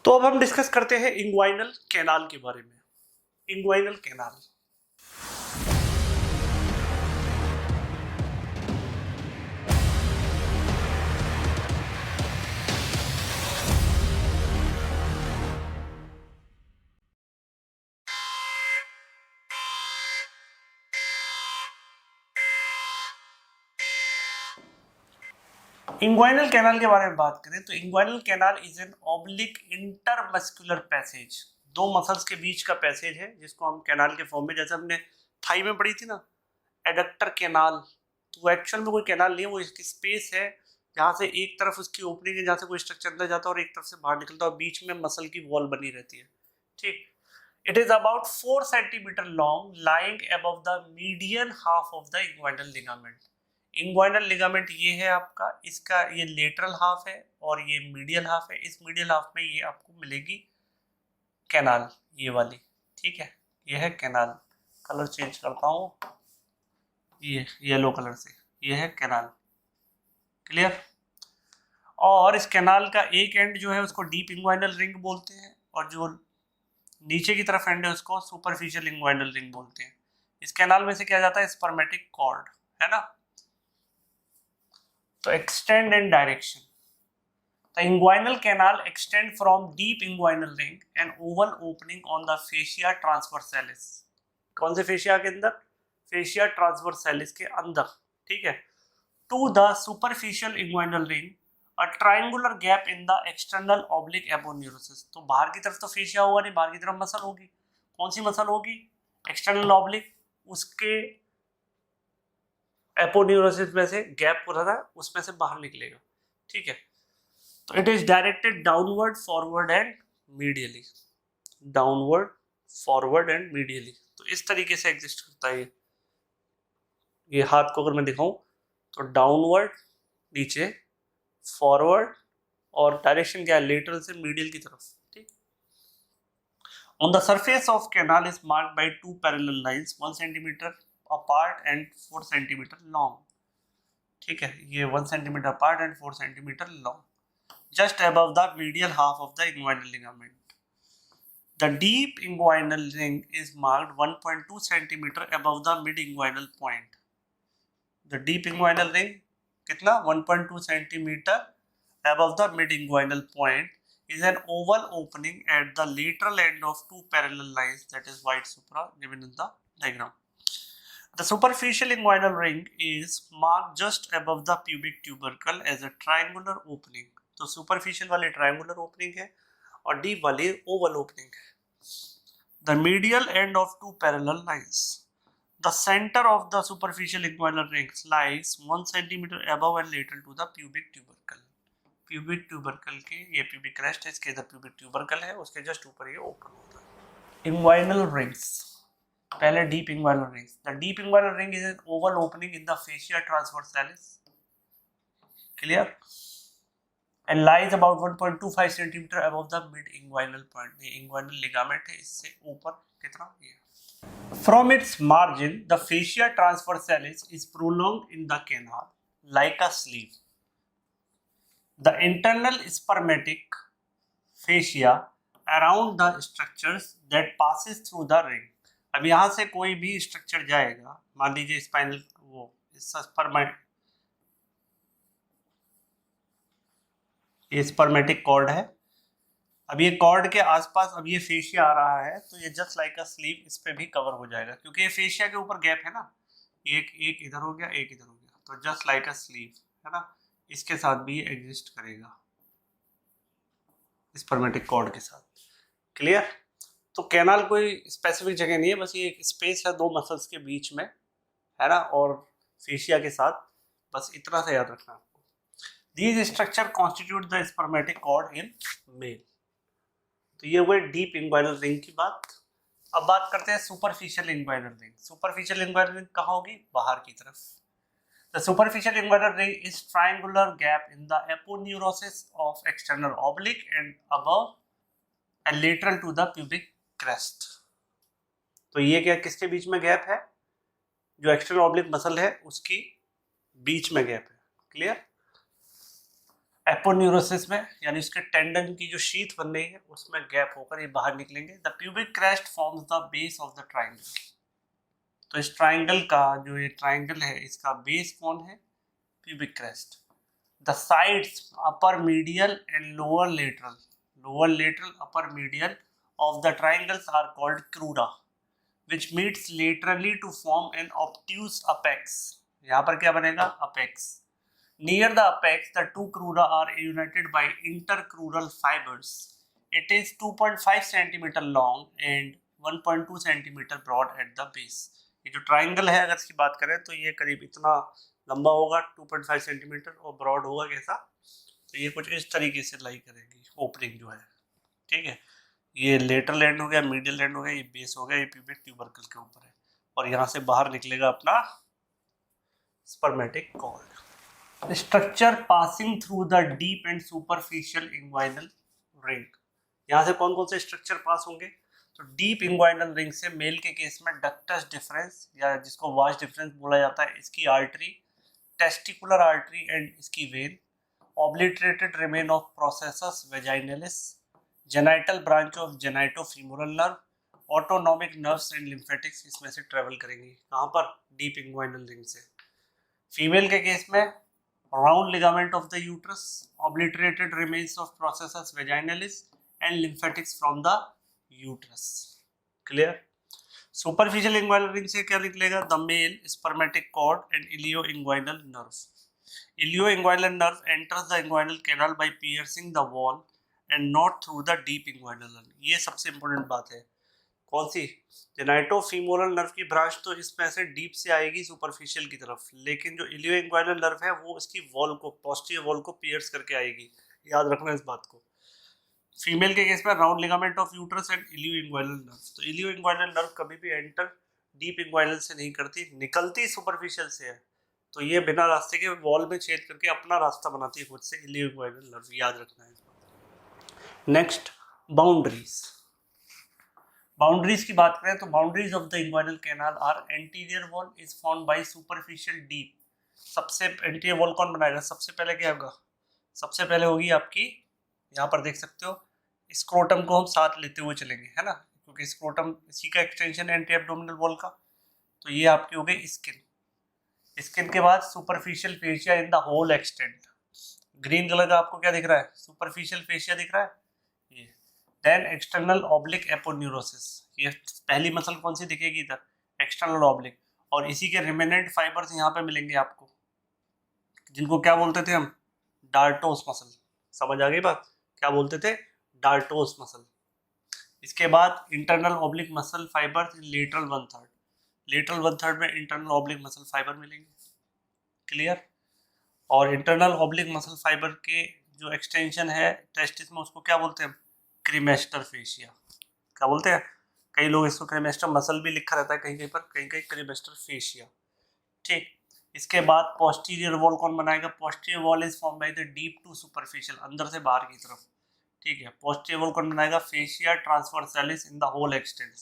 तो अब हम डिस्कस करते हैं इंग्वाइनल कैनाल के बारे में। इंग्वाइनल कैनाल इंग्वाइनल कैनाल के बारे में बात करें तो inguinal canal is an oblique intermuscular passage, दो मसल्स के बीच का पैसेज है जिसको हम कैनाल के फॉर्म में, जैसे हमने थाई में पढ़ी थी ना एडक्टर कैनाल, तो वो एक्चुअल में कोई कैनाल नहीं है, वो इसकी स्पेस है जहाँ से एक तरफ उसकी ओपनिंग है जहाँ से कोई स्ट्रक्चर अंदर जाता है और एक तरफ से बाहर निकलता है और बीच में मसल की वॉल बनी रहती है। ठीक, it is about 4 centimetre long lying above the median half of the inguinal ligament. Inguinal ligament ये है आपका, इसका ये लेटरल हाफ है और ये मीडियल हाफ है। इस मीडियल हाफ में ये आपको मिलेगी कैनाल, ये वाली। ठीक है, ये है कैनाल। कलर चेंज करता हूँ, ये येलो कलर से, ये है कैनाल। क्लियर। और इस कैनाल का एक एंड जो है उसको डीप इंग्वाइनल रिंग बोलते हैं और जो नीचे की तरफ एंड है उसको सुपरफिशियल इंग्वाइनल रिंग बोलते हैं। इस कैनाल में से क्या जाता है, स्पर्मेटिक कॉर्ड, है ना। तो extend and direction, the inguinal canal extend from deep inguinal ring and oval opening on the fascia transversalis। कौन से फेशिया के अंदर, फेशिया ट्रांसवर्सैलिस के अंदर। ठीक है, to the superficial inguinal ring a triangular gap in the external oblique aponeurosis. तो बाहर की तरफ तो फेशिया होगा नहीं, बाहर की तरफ मसल होगी। कौन सी मसल होगी, एक्सटर्नल ऑब्लिक, उसके एपोन्यूरोसिस में से गैप हो रहा था उसमें से बाहर निकलेगा। ठीक है, तो it is directed downward forward and medially, downward forward and medially. तो इस तरीके से एग्जिस्ट करता है ये हाथ को अगर मैं दिखाऊं तो डाउनवर्ड नीचे, फॉरवर्ड, और डायरेक्शन क्या है, लेटरल से मीडियल की तरफ। ठीक, on the surface of canal is marked by two parallel lines 1 centimetre apart and 4 centimetre long. ठीक है, ये 1 centimetre apart and 4 centimetre long, just above the medial half of the inguinal ligament. The deep inguinal ring is marked 1.2 centimeter above the mid-inguinal point. The deep inguinal ring कितना 1.2 centimeter above the mid-inguinal point is an oval opening at the lateral end of two parallel lines, that is white supra given in the diagram. The superficial inguinal ring is marked just above the pubic tubercle as a triangular opening. तो superficial वाले triangular opening है और deep वाले oval opening है। The medial end of two parallel lines, the centre of the superficial inguinal rings lies 1 centimetre above and lateral to the pubic tubercle. Pubic tubercle के, ये pubic crest है, इसके इधर pubic tubercle है, उसके just ऊपर ये ओपन होता है। इंग्वाइनल रिंग्स, पहले deep inguinal rings. The deep inguinal ring is an Oval opening in the fascia transversalis. Clear, and lies about 1.25 centimeter above the mid inguinal point। ये inguinal ligament है, इससे ऊपर कितना ये। From its margin, the fascia transversalis is prolonged in the canal like a sleeve. The internal spermatic fascia around the structures that passes through the ring। अब यहाँ से कोई भी स्ट्रक्चर जाएगा, मान लीजिए स्पाइनल, वो स्पर्मेटिक, ये स्पर्मेटिक कॉर्ड है। अब ये कॉर्ड के आसपास अब ये फेशिया आ रहा है तो ये जस्ट लाइक अ स्लीव इस पे भी कवर हो जाएगा, क्योंकि ये फेशिया के ऊपर गैप है ना, एक एक इधर हो गया, एक इधर हो गया, तो जस्ट लाइक अ स्लीव, है ना, इसके साथ भी ये एग्जिस्ट करेगा स्पर्मेटिक कॉर्ड के साथ। क्लियर। तो कैनाल कोई स्पेसिफिक जगह नहीं है, बस ये एक स्पेस है दो मसल्स के बीच में, है ना, और फेशिया के साथ, बस इतना सा याद रखना। These structure constitute the spermatic cord in male। तो ये हुए डीप इंग्वाइनल रिंग की बात। अब बात करते हैं superficial inguinal ring. Superficial inguinal ring कहाँ होगी, बाहर की तरफ। The superficial inguinal ring is triangular gap in the aponeurosis of external oblique and above and lateral to the pubic crest। तो ये क्या, किसके बीच में गैप है, जो एक्सटर्नल ऑब्लिक मसल है उसकी बीच में गैप है। क्लियर। एपोन्यूरोसिस में यानी उसके टेंडन की जो शीथ बन रही है उसमें गैप होकर ये बाहर निकलेंगे। The pubic crest forms the base of the triangle. तो इस ट्राइंगल का जो ये ट्राइंगल है इसका बेस कौन है? Pubic crest. The sides upper medial and lower lateral upper medial of the triangles are called crura, which meets laterally to form an obtuse apex. यहाँ पर क्या बनेगा? apex. Near the apex, the two crura are united by intercrural fibers. It is 2.5 centimeter long and 1.2 centimeter broad at the base. ये जो triangle है अगर इसकी बात करें तो ये करीब इतना लंबा होगा 2.5 सेंटीमीटर और ब्रॉड होगा कैसा? तो ये कुछ इस तरीके से लाई करेगी ओपनिंग जो है, ठीक है। ये लेटरल एंड हो गया, मीडियल एंड हो गया, ये बेस हो गया, ये प्यूबिक ट्यूबरकल के ऊपर है और यहाँ से बाहर निकलेगा अपना spermatic cord. Structure passing through the deep and superficial inguinal ring. यहाँ से कौन कौन से स्ट्रक्चर पास होंगे? तो डीप इंग्वाइनल रिंग से मेल के केस में डक्टस डिफरेंस या जिसको वाश डिफरेंस बोला जाता है, इसकी आर्टरी, टेस्टिकुलर आर्टरी एंड इसकी vein, obliterated remain of processus vaginalis, genital branch of genitofemoral nerve, autonomic nerves and lymphatics इसमें से ट्रेवल करेंगी। कहाँ पर? डीप इंग्वाइनल रिंग से। फीमेल के केस में round ligament of the uterus, obliterated remains of processus vaginalis and lymphatics from the uterus. Clear? Superficial inguinal ring से क्या निकलेगा? The male spermatic cord and ilioinguinal nerve. Ilioinguinal nerve enters the inguinal canal by piercing the wall and not through the deep inguinal. ये सबसे important बात है। कौन सी? जेनाइटोफीमोरल nerve की branch तो इसमें से डीप से आएगी सुपरफिशियल की तरफ, लेकिन जो इलियो इंग्वाइनल नर्व है वो इसकी वॉल को, पोस्टीरियर वॉल को पियर्स करके आएगी। याद रखना इस बात को। फीमेल के केस में round ligament of uterus and ilioinguinal nerve. तो इलियो इंग्वाइनल नर्व कभी भी एंटर डीप इंग्वाइनल से नहीं करती, निकलती सुपरफिशियल से है। तो ये बिना रास्ते के वॉल में छेद करके अपना रास्ता बनाती है खुद से, इलियो इंग्वाइनल नर्व। याद रखना है। Next, boundaries. बाउंड्रीज की बात करें तो boundaries of the inguinal canal are anterior wall is formed by superficial deep. सबसे एंटीरियर वॉल कौन बनाएगा? सबसे पहले क्या होगा? सबसे पहले होगी आपकी, यहाँ पर देख सकते हो, स्क्रोटम को हम साथ लेते हुए चलेंगे, है ना, क्योंकि स्क्रोटम इसी का एक्सटेंशन है एंटी एब्डोमिनल वॉल का। तो ये आपकी हो गई स्किन। स्किन के बाद superficial fascia in the whole extent. Green colour का आपको क्या दिख रहा है? सुपरफिशियल फेशिया दिख रहा है ये। Then external oblique aponeurosis. ये पहली मसल कौन सी दिखेगी? इधर एक्सटर्नल ऑब्लिक। और इसी के रिमेनेंट फाइबर्स यहाँ पे मिलेंगे आपको, जिनको क्या बोलते थे हम? Dartos muscle. समझ आ गई बात? क्या बोलते थे? Dartos muscle. इसके बाद internal oblique muscle fibre lateral 1/3। Lateral 1/3 में इंटरनल ऑब्लिक मसल फाइबर मिलेंगे। क्लियर? और इंटरनल ऑब्लिक मसल फाइबर के जो एक्सटेंशन है टेस्टिस में, उसको क्या बोलते हैं? Cremaster fascia. क्या बोलते हैं? कई लोग इसको क्रीमेस्टर मसल भी लिखा रहता है कहीं कहीं पर, कहीं कहीं क्रीमेस्टर फेशिया। ठीक। इसके बाद पोस्टीरियर वॉल कौन बनाएगा? Posterior wall is form by the deep to superficial, अंदर से बाहर की तरफ। ठीक है। पोस्टीरियर वॉल कौन बनाएगा? Fascia transversalis in the whole extent.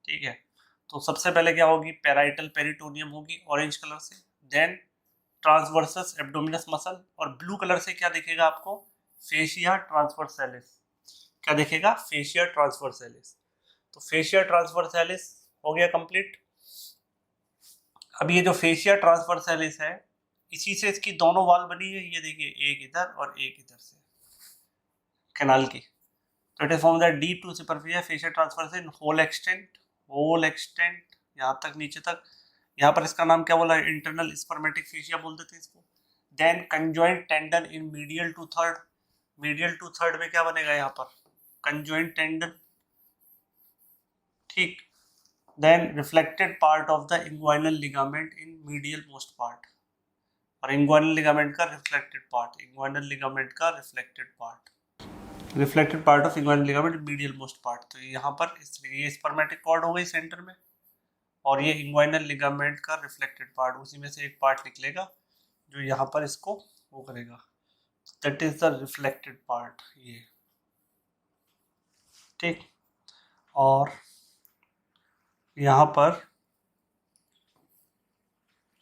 ठीक है। तो सबसे पहले क्या होगी? पेराइटल पेरिटोनियम होगी ऑरेंज कलर से। देन ट्रांसवर्सस एब्डोमिनस मसल, और ब्लू कलर से क्या दिखेगा आपको? Fascia transversalis. क्या दिखेगा? Fascia transversalis. तो फेशिया ट्रांसवर्सालिस हो गया कंप्लीट। अब ये जो फेशिया ट्रांसवर्सालिस है, इसी से इसकी दोनों वाल बनी है, ये देखिए, एक इधर और एक इधर से कैनाल की। तो it is form the deep to superficial fascia transversalis in whole extent यहाँ तक, नीचे तक। यहाँ पर इसका नाम क्या बोला? इंटरनल स्पर्मेटिक फेशिया बोलते थे इसको। Then conjoint tendon in medial to third. Medial to third में क्या बनेगा? यहाँ पर कंजॉइंट टेंडन। ठीक। Then reflected part of the inguinal ligament in medial most part. और इंग्वाइनल लिगामेंट का रिफ्लेक्टेड पार्ट, इंग्वाइनल लिगामेंट का reflected part, reflected part of inguinal ligament medial most part. तो यहाँ पर ये स्पर्मेटिक कॉर्ड हो गई सेंटर में, और ये इंग्वाइनल लिगामेंट का रिफ्लेक्टेड पार्ट, उसी में से एक पार्ट निकलेगा जो यहाँ पर इसको वो करेगा। That is the reflected part ये। ठीक। और यहाँ पर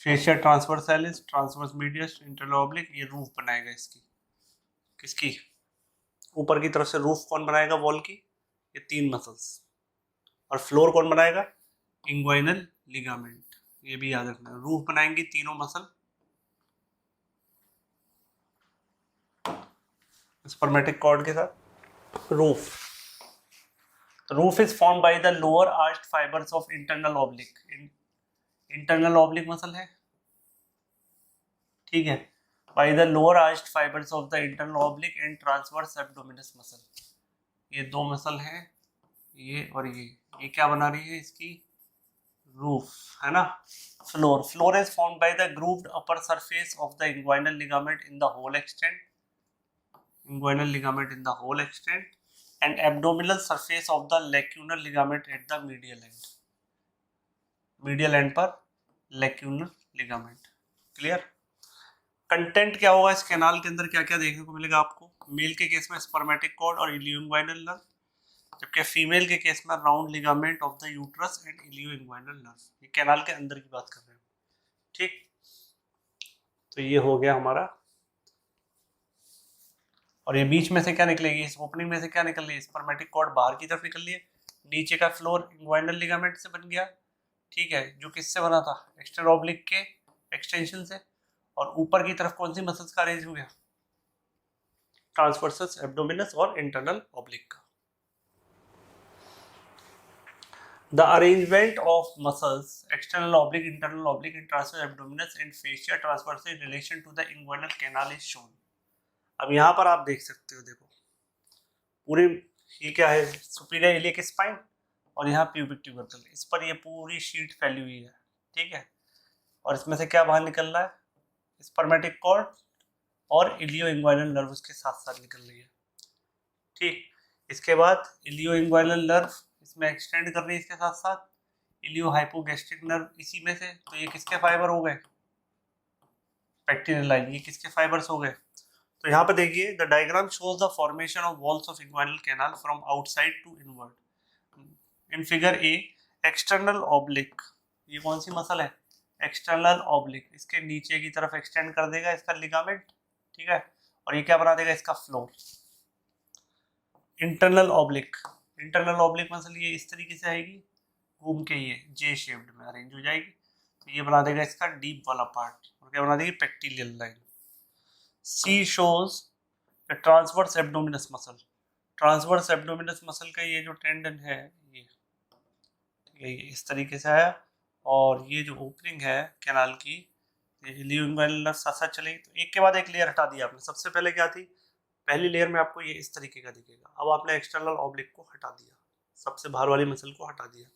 fascia ट्रांसवर्सालिस, transverse medius, internal oblique, ये रूफ बनाएगा इसकी। किसकी, ऊपर की तरफ से रूफ कौन बनाएगा वॉल की, ये 3 मसल्स, और फ्लोर कौन बनाएगा, इंग्वाइनल लिगामेंट। ये भी याद रखना, रूफ बनाएंगी तीनों मसल स्पर्मेटिक कॉर्ड के साथ। Roof is formed by the lower arched fibres of internal oblique, internal oblique muscle है, ठीक है, by the lower arched fibres of the internal oblique and transverse abdominis muscle. ये 2 muscle हैं, ये और ये क्या बना रही है इसकी, रूफ, है ना। Floor is formed by the grooved upper surface of the inguinal ligament in the whole extent, inguinal ligament in the whole extent, and abdominal surface of the lacunar ligament at the medial end, medial end पर lacunar ligament। Clear. Content क्या होगा इस canal के अंदर, क्या क्या देखने को मिलेगा आपको, मेल के केस में स्पर्मेटिक कॉर्ड और इलियो-इंग्वाइनल नर्व, जबकि फीमेल के केस में round ligament of the uterus and ilioinguinal nerve. ये कैनाल के अंदर की बात कर रहे हैं, ठीक। तो ये हो गया हमारा, और ये बीच में से क्या निकलेगी, इस ओपनिंग में से क्या निकल रही है, स्पर्मेटिक कॉर्ड बाहर की तरफ निकल रही है, नीचे का फ्लोर इंग्वाइनल लिगामेंट से बन गया, ठीक है, जो किससे बना था, एक्सटर्नल ऑब्लिक के एक्सटेंशन से, और ऊपर की तरफ कौन सी मसल्स का अरेंज हो गया, ट्रांसवर्सस एब्डोमिनस और इंटरनल ऑब्लिक का। The arrangement of muscles, external oblique, internal oblique, and transverse abdominis and fascia transverse in relation to the inguinal canal is shown। अब यहाँ पर आप देख सकते हो, देखो पूरे, ये क्या है, सुपीरियर इलियक स्पाइन और यहाँ प्यूबिक ट्यूबरकल, इस पर ये पूरी शीट फैली हुई है, ठीक है, और इसमें से क्या बाहर निकल रहा है, स्पर्मेटिक कॉर्ड और इलियो इंग्वाइनल नर्व उसके साथ साथ निकल रही है, ठीक। इसके बाद इलियो इंग्वाइनल नर्व इसमें एक्सटेंड कर रही है, इसके साथ साथ इलियो हाइपोगैस्ट्रिक नर्व इसी में से, तो ये किसके फाइबर हो गए, पेक्टिनल लाइन, ये किसके फाइबर्स हो गए। तो यहाँ पे देखिए, the diagram shows the formation of walls of inguinal canal from outside to inward. In figure A, external oblique, ये कौन सी मसल है, एक्सटर्नल ऑब्लिक, इसके नीचे की तरफ एक्सटेंड कर देगा इसका लिगामेंट, ठीक है, और ये क्या बना देगा, इसका floor. Internal oblique, internal oblique muscle ये इस तरीके से आएगी, घूम के ये जे शेप्ड में अरेंज हो जाएगी, तो ये बना देगा इसका डीप वाला पार्ट, और क्या बना देगी, pectineal line. See shows the transverse abdominis muscle, transverse abdominis muscle का ये जो टेंडन है, ये ठीक है, ये इस तरीके से आया, और ये जो ओपनिंग है कैनाल की, इलियो-इंग्वाइनल साथ साथ चलेगी, तो एक के बाद एक लेयर हटा दिया आपने। सबसे पहले क्या थी, पहली लेयर में आपको ये इस तरीके का दिखेगा, अब आपने एक्सटर्नल ऑब्लिक को हटा दिया, सबसे बाहर वाली मसल को हटा दिया,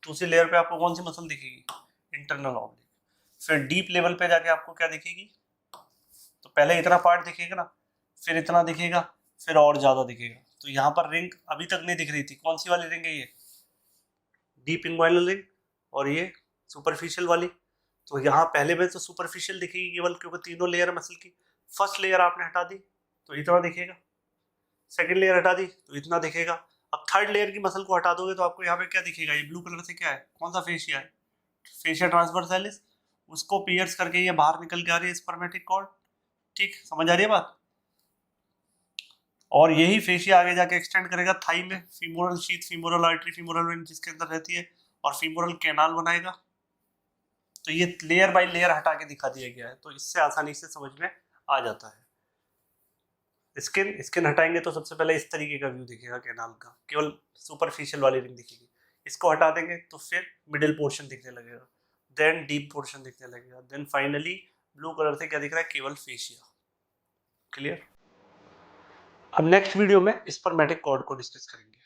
दूसरी लेयर पे आपको कौन सी मसल दिखेगी, इंटरनल ऑब्लिक। फिर डीप लेवल पे जाके आपको क्या दिखेगी, तो पहले इतना पार्ट दिखेगा ना, फिर इतना दिखेगा, फिर और ज्यादा दिखेगा। तो यहाँ पर रिंग अभी तक नहीं दिख रही थी, कौन सी वाली रिंग है, ये डीप इंग्वाइनल रिंग, और ये सुपरफिशियल वाली। तो यहाँ पहले में तो सुपरफिशियल दिखेगी केवल, क्योंकि तीनों लेयर मसल की, फर्स्ट लेयर आपने हटा दी तो इतना दिखेगा, सेकंड लेयर हटा दी तो इतना दिखेगा, अब थर्ड लेयर की मसल को हटा दोगे तो आपको यहाँ पे क्या दिखेगा, ये ब्लू कलर से क्या है, कौन सा फेशिया है, फेशिया ट्रांसवर्सालिस, उसको पियर्स करके ये बाहर निकल के आ रही है स्पर्मेटिक कॉर्ड, ठीक, समझ आ रही है बात। और यही फेशिया आगे जाके एक्सटेंड करेगा थाई में, femoral sheath, femoral artery, femoral when जिसके अंदर रहती है, और फीमोरल कैनाल बनाएगा। तो ये लेयर बाय लेयर हटा के दिखा दिया गया है, तो इससे आसानी से समझ में आ जाता है। स्किन हटाएंगे तो सबसे पहले इस तरीके का व्यू दिखेगा कैनाल का, केवल सुपरफिशियल वाली रिंग दिखेगी, इसको हटा देंगे तो फिर मिडिल पोर्शन दिखने लगेगा, देन डीप पोर्शन दिखने लगेगा, देन फाइनली ब्लू कलर से क्या दिख रहा है, केवल फेशिया। क्लियर। अब नेक्स्ट वीडियो में स्पर्मेटिक कॉर्ड को डिस्कस करेंगे।